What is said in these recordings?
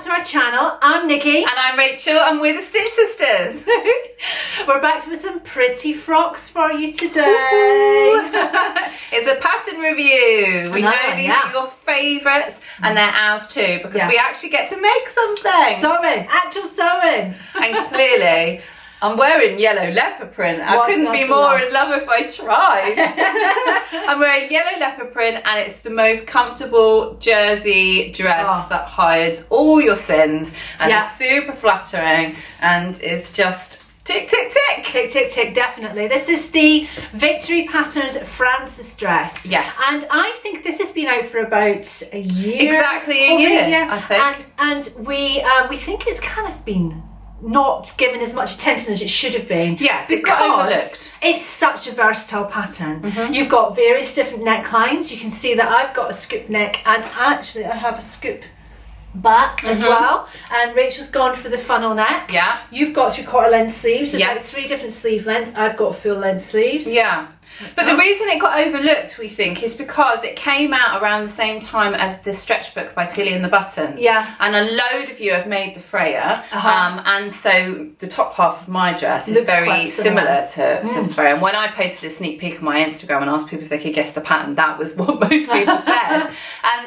back to our channel. I'm Nikki. And I'm Rachel, and we're the Stitch Sisters. We're back with some pretty frocks for you today. It's a pattern review. We know these are your favourites, and they're ours too, because we actually get to make something. Sewing, actual sewing. And clearly, I'm wearing yellow leopard print. I couldn't be more in love if I tried. I'm wearing yellow leopard print, and it's the most comfortable jersey dress that hides all your sins, and is super flattering, and it's just tick, tick, tick. Tick, tick, tick, definitely. This is the Victory Patterns Frances dress. Yes. And I think this has been out for about a year. Exactly a year, I think. And we think it's kind of been not given as much attention as it should have been. Yes, it got overlooked. It's such a versatile pattern. You've got various different necklines. You can see that I've got a scoop neck, and actually I have a scoop back as well, and Rachel's gone for the funnel neck. Yeah. You've got 3/4 length sleeves. There's like 3 different sleeve lengths. I've got full length sleeves. Yeah. But the reason it got overlooked, we think, is because it came out around the same time as the stretch book by Tilly and the Buttons. Yeah. And a load of you have made the Freya. And so the top half of my dress is very similar to the Freya. And when I posted a sneak peek on my Instagram and asked people if they could guess the pattern, that was what most people said.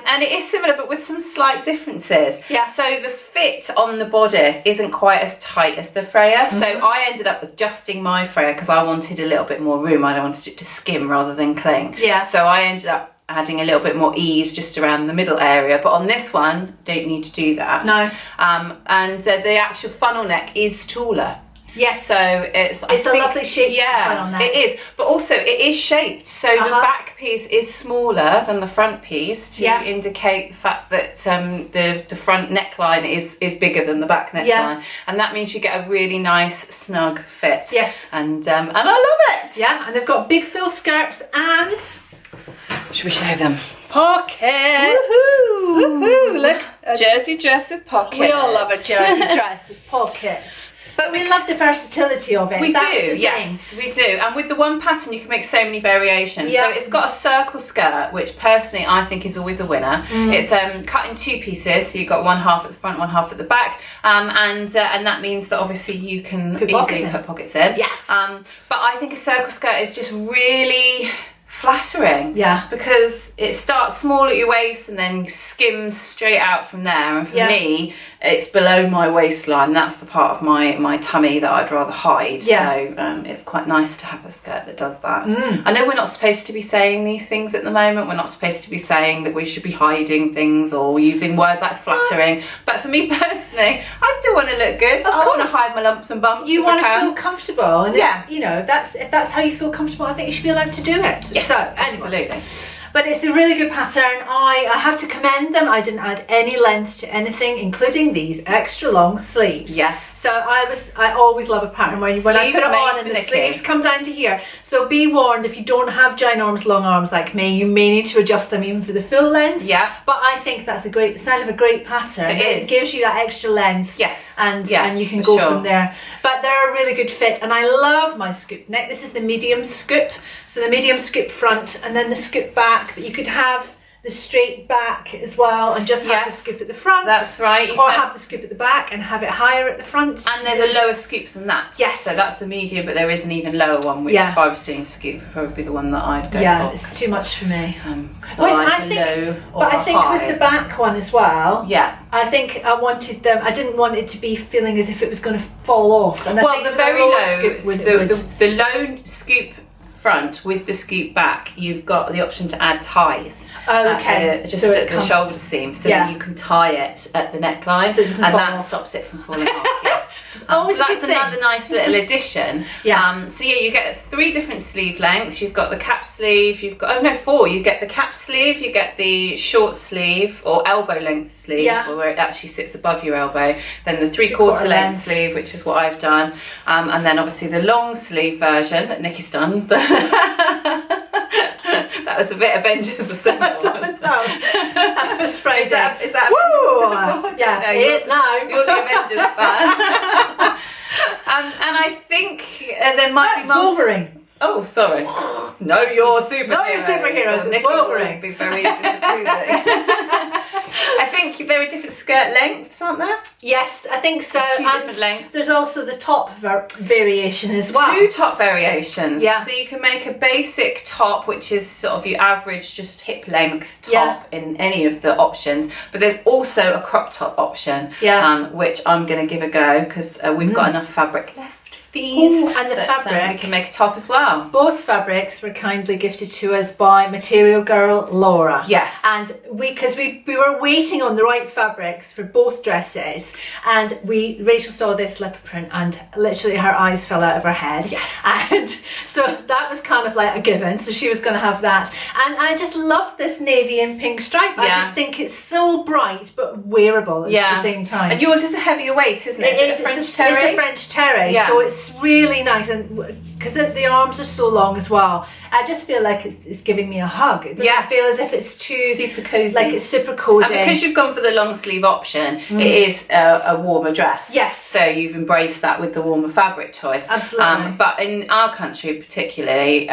And it is similar, but with some slight differences. Yeah. So the fit on the bodice isn't quite as tight as the Freya. So I ended up adjusting my Freya because I wanted a little bit more room. I wanted it to skim rather than cling. Yeah. So I ended up adding a little bit more ease just around the middle area, but on this one don't need to do that. No. And the actual funnel neck is taller. Yes. So it's a lovely shape. Yeah, it is. But also it is shaped. So the back piece is smaller than the front piece to indicate the fact that the front neckline is bigger than the back neckline. Yeah. And that means you get a really nice snug fit. Yes. And I love it. Yeah, and they've got big full skirts and should we show them? Pockets. Woohoo! Woohoo! Look, Jersey dress with pockets. we all love a jersey dress with pockets. But we love the versatility of it. We do, yes, we do. And with the one pattern, you can make so many variations. So it's got a circle skirt, which personally I think is always a winner. It's cut in 2 pieces, so you've got one half at the front, one half at the back, and that means that obviously you can easily put pockets in. Yes. But I think a circle skirt is just really flattering, because it starts small at your waist and then skims straight out from there, and for me it's below my waistline. That's the part of my tummy that I'd rather hide. So it's quite nice to have a skirt that does that. I know we're not supposed to be saying these things at the moment. We're not supposed to be saying that we should be hiding things or using words like flattering, but for me personally, I still want to look good. I want to hide my lumps and bumps. You want to feel comfortable, and if that's how you feel comfortable, I think you should be allowed to do it. Yes, so absolutely. But it's a really good pattern. I have to commend them. I didn't add any length to anything, including these extra long sleeves. Yes. So I always love a pattern when I put it on and the sleeves come down to here. So be warned, if you don't have ginormous long arms like me, you may need to adjust them even for the full length. Yeah. But I think that's a sign of a great pattern. It gives you that extra length. Yes. And you can go from there. But they're a really good fit, and I love my scoop neck. This is the medium scoop. So the medium scoop front and then the scoop back, but you could have the straight back as well and just have the scoop at the front. That's right. Or have the scoop at the back and have it higher at the front. And there's a lower scoop than that. Yes. So that's the medium, but there is an even lower one, which if I was doing a scoop, would probably be the one that I'd go for. Yeah, it's too much for me. I think with the back one as well, I think I didn't want it to be feeling as if it was going to fall off. And I think the very low, the low scoop front with the scoop back, you've got the option to add ties. Just so at the shoulder seam, so that you can tie it at the neckline, so that stops it from falling off. Yes. So that's another nice little addition. So you get 3 different sleeve lengths. You've got the cap sleeve. You've got 4. You get the cap sleeve. You get the short sleeve or elbow length sleeve, where it actually sits above your elbow. Then the 3/4 length sleeve, which is what I've done, and then obviously the long sleeve version that Nikki's done. That was a bit Avengers Assemble. I was afraid. Is that Avengers? Yeah, no, it is now. You're the Avengers fan. And I think there might be Wolverine. Oh, sorry. No, you're superheroes. No, you're superheroes. It's Wolverine. Be very disapproving. I think there are different skirt lengths, aren't there? Yes, I think so. There's 2 different lengths. There's also the top variation as well. 2 top variations. Yeah. So you can make a basic top, which is sort of your average, just hip length top in any of the options. But there's also a crop top option, which I'm going to give a go because we've got enough fabric left. Ooh, and the fabric, we can make a top as well. Both fabrics were kindly gifted to us by Material Girl Laura. Yes. And because we were waiting on the right fabrics for both dresses, and Rachel saw this leopard print and literally her eyes fell out of her head. Yes. And so that was kind of like a given, so she was going to have that. And I just loved this navy and pink stripe. I just think it's so bright but wearable at the same time. And yours is a heavier weight, isn't it? It's a French terry, so it's really nice, and because the arms are so long as well, I just feel like it's giving me a hug. It doesn't feel as if it's too super cozy. Like it's super cozy. And because you've gone for the long sleeve option, it is a warmer dress. Yes. So you've embraced that with the warmer fabric choice. Absolutely. But in our country particularly,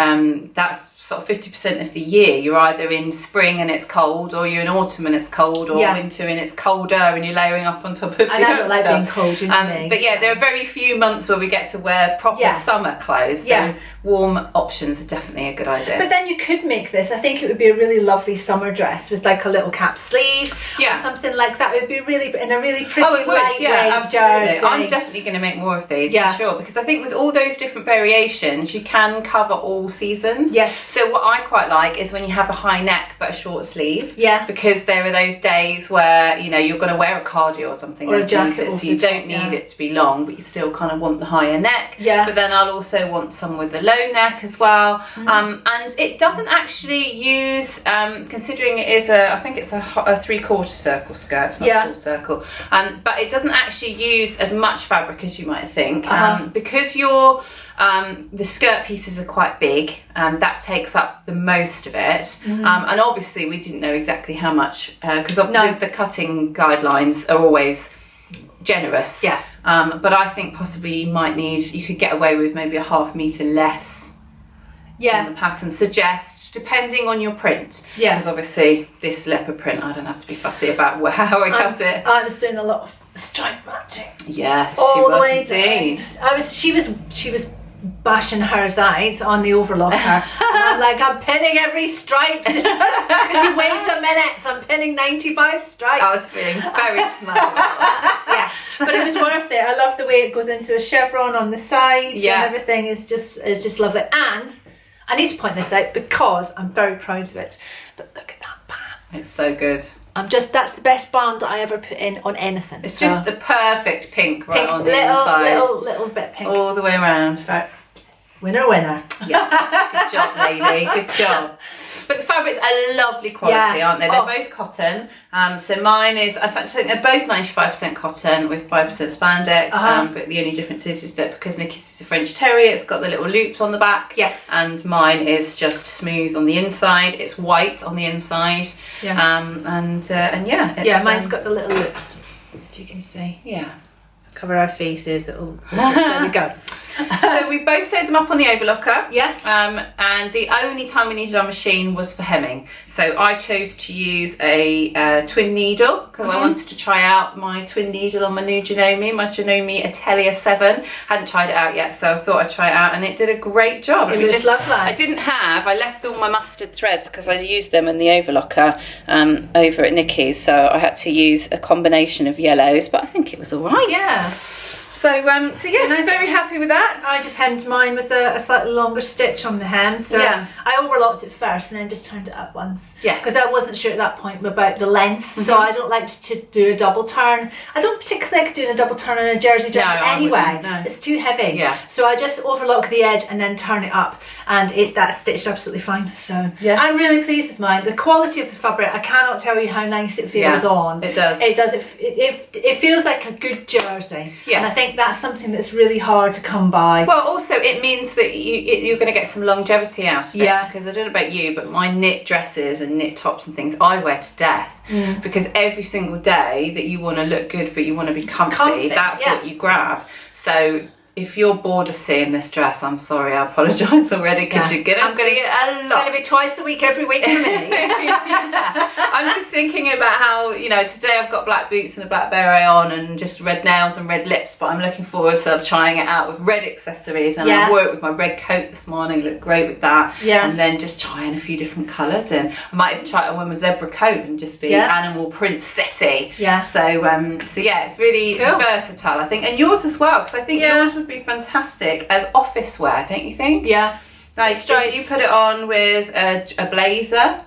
that's sort of 50% of the year. You're either in spring and it's cold, or you're in autumn and it's cold, or winter and it's colder and you're layering up on top of it. And I don't like being cold, you know me. But yeah, there are very few months where we get to wear proper summer clothes. So warm options are definitely a good idea. But then you could make this, I think it would be a really lovely summer dress with like a little cap sleeve or something like that. It would be really in a really pretty lightweight jersey. I'm definitely going to make more of these for sure, because I think with all those different variations you can cover all seasons. Yes. So what I quite like is when you have a high neck but a short sleeve. Yeah. Because there are those days where, you know, you're going to wear a cardi or something, or a jacket, so you don't need it to be long, but you still kind of want the higher neck. Yeah. But then I'll also want some with the low neck as well. And it doesn't actually use, considering it is I think it's a 3/4 circle skirt, it's not a full circle. But it doesn't actually use as much fabric as you might think, because the skirt pieces are quite big, and that takes up the most of it. And obviously we didn't know exactly how much, because the cutting guidelines are always generous. Yeah. But I think possibly you could get away with maybe a 1/2 metre less. Yeah. The pattern suggests, depending on your print. Yeah. Because obviously this leopard print, I don't have to be fussy about how I cut it. I was doing a lot of stripe matching. Yes, all the way indeed. She was bashing hers out on the overlocker. And I'm like, I'm pinning every stripe. Can you wait a minute? I'm pinning 95 stripes. I was feeling very smart about that. Yes. But it was worth it. I love the way it goes into a chevron on the sides and everything is just lovely. And I need to point this out because I'm very proud of it. But look at that band. It's so good. That's the best band I ever put in on anything. It's just the perfect pink on the inside. Little bit pink. All the way around. Right. Winner, winner. Yes. Good job, lady. Good job. But the fabrics are lovely quality, aren't they? They're both cotton. So mine is, in fact, I think they're both 95% cotton with 5% spandex. But the only difference is that because Nikki's is a French terrier, it's got the little loops on the back. Yes. And mine is just smooth on the inside. It's white on the inside. Yeah. Mine's got the little loops, if you can see. Yeah. Cover our faces. There we go. So we both sewed them up on the overlocker. Yes. And the only time we needed our machine was for hemming. So I chose to use a twin needle because I wanted to try out my twin needle on my new Janome Atelier 7. Hadn't tried it out yet, so I thought I'd try it out, and it did a great job. It was lovely. I left all my mustard threads because I used them in the overlocker over at Nikki's, so I had to use a combination of yellows, but I think it was all right. Yeah. So yes, very happy with that. I just hemmed mine with a slightly longer stitch on the hem. So I overlocked it first and then just turned it up once. Yes. Because I wasn't sure at that point about the length. So I don't like to do a double turn. I don't particularly like doing a double turn on a jersey dress anyway. No. It's too heavy. Yeah. So I just overlock the edge and then turn it up, and that stitched absolutely fine. So I'm really pleased with mine. The quality of the fabric, I cannot tell you how nice it feels on. It does. It does. It feels like a good jersey. Yes. And I think that's something that's really hard to come by. Well, also it means that you're going to get some longevity out of it. Yeah. Because I don't know about you, but my knit dresses and knit tops and things I wear to death. Because every single day that you want to look good but you want to be comfy. That's what you grab. So if you're bored of seeing this dress, I'm sorry, I apologise already, because you're going to see it a lot. It's going to be twice a week, every week for me. I'm just thinking about how, you know, today I've got black boots and a black beret on and just red nails and red lips, but I'm looking forward to trying it out with red accessories, and I wore it with my red coat this morning, looked great with that, and then just trying a few different colours in. I might even try it on with my zebra coat and just be animal princess-y. So yeah, it's really versatile, I think, and yours as well, because I think yours would be fantastic as office wear, don't you think? Like you put it on with a blazer.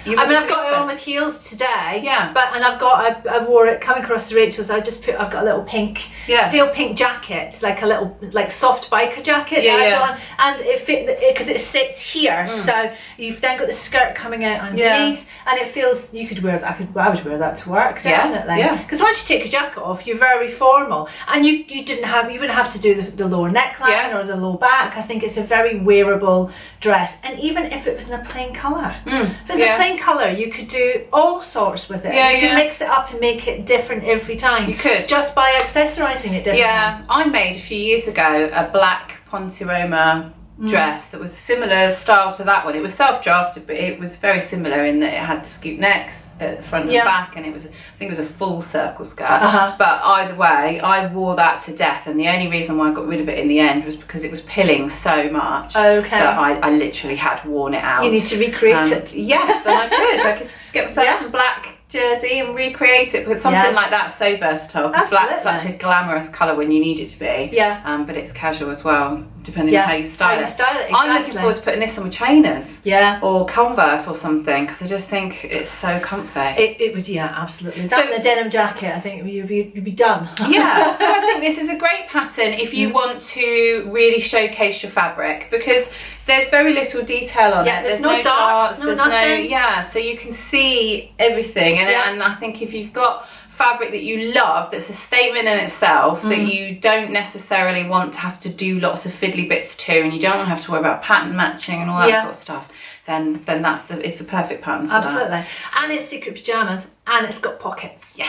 I mean, I've got it on with heels today. And I wore it coming across to Rachel's. I've got a little pink, pale pink jacket. It's like a little, like soft biker jacket that I've got on, and it fit because it sits here. So you've then got the skirt coming out underneath, and it feels you could wear that. I would wear that to work, definitely. Because once you take your jacket off, you're very formal, and you wouldn't have to do the lower neckline or the low back. I think it's a very wearable dress, and even if it was in a plain colour, if it was a plain colour, you could do all sorts with it. You could mix it up and make it different every time. You could, just by accessorising it differently. I made a few years ago a black Ponte dress that was a similar style to that one. It was self-drafted, but it was very similar in that it had the scoop necks at the front and back, and it was, I think it was a full circle skirt. But either way, I wore that to death, and the only reason why I got rid of it in the end was because it was pilling so much that I literally had worn it out. You need to recreate it. Yes, and I could just get myself some black jersey and recreate it, but something like that's so versatile, because black's such a glamorous colour when you need it to be, but it's casual as well, depending on how you style it. I'm looking forward to putting this on with trainers or Converse or something, because I just think it's so comfy. It would, absolutely. So the denim jacket, I think you'd be done. So I think this is a great pattern if you want to really showcase your fabric, because there's very little detail on it. There's no darts, there's nothing. So you can see everything, and I think if you've got fabric that you love, that's a statement in itself, that you don't necessarily want to have to do lots of fiddly bits to, and you don't want to have to worry about pattern matching and all that sort of stuff, then it's the perfect pattern for that. So. And it's secret pyjamas, and it's got pockets.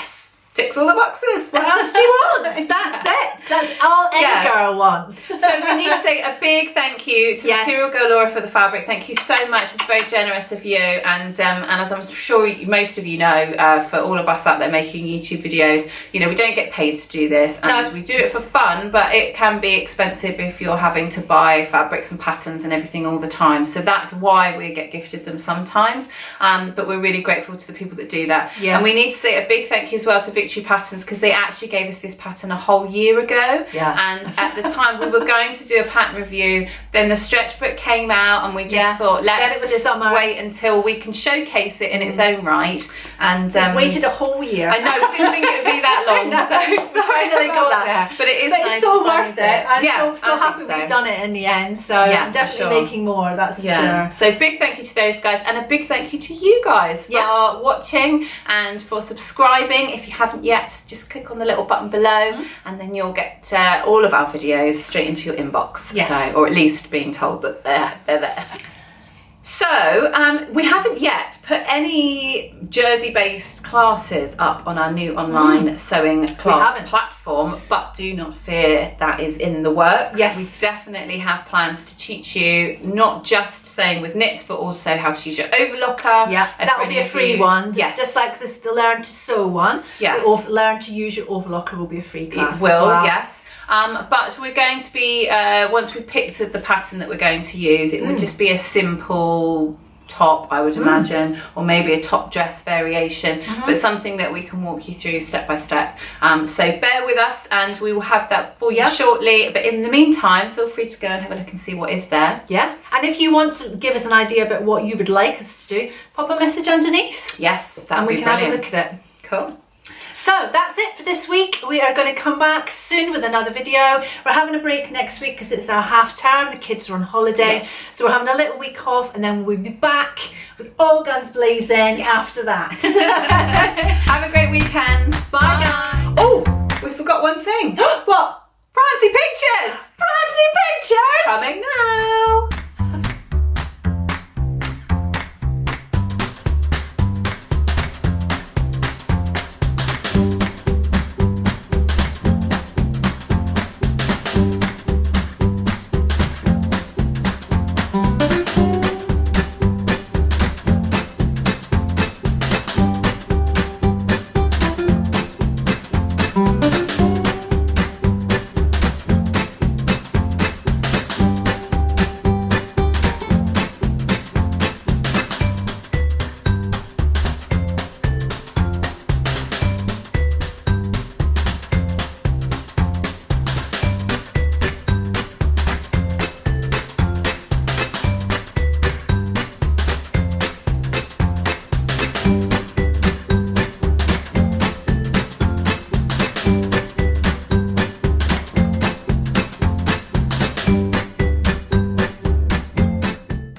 Ticks all the boxes. What else do you want? That's it. That's all any girl wants. So we need to say a big thank you to Material Girl Laura for the fabric. Thank you so much. It's very generous of you. And as I'm sure most of you know, for all of us out there making YouTube videos, you know, we don't get paid to do this, and we do it for fun, but it can be expensive if you're having to buy fabrics and patterns and everything all the time. So that's why we get gifted them sometimes. But we're really grateful to the people that do that. And we need to say a big thank you as well to Victory Patterns, because they actually gave us this pattern a whole year ago, and at the time we were going to do a pattern review, then the stretch book came out, and we just thought, let's just wait until we can showcase it in its own right, and waited a whole year. I know, didn't think it would be that long. So sorry about that, but it is nice. It's so worth it. I'm so happy we've done it in the end, so I'm definitely making more, that's for sure. So big thank you to those guys, and a big thank you to you guys for watching and for subscribing. If you haven't yet, just click on the little button below, and then you'll get all of our videos straight into your inbox. So, or at least being told that they're there. So we haven't yet put any Jersey-based classes up on our new online sewing class platform, but do not fear, that is in the works. We definitely have plans to teach you not just sewing with knits, but also how to use your overlocker. That will be a free one. Just like this, the Learn to Sew one. The Learn to Use Your Overlocker will be a free class. It will, but we're going to be, once we've picked the pattern that we're going to use, it would just be a simple top, I would imagine, or maybe a top dress variation, but something that we can walk you through step by step. So bear with us, and we will have that for you shortly. But in the meantime, feel free to go and have a look and see what is there. And if you want to give us an idea about what you would like us to do, pop a message underneath. That would be brilliant. And we can have a look at it. Cool. So that's it for this week. We are going to come back soon with another video. We're having a break next week because it's our half term. The kids are on holiday. So we're having a little week off, and then we'll be back with all guns blazing after that. Have a great weekend. Bye guys. Oh, we forgot one thing. What? Prancy pictures. Prancy pictures. Coming now.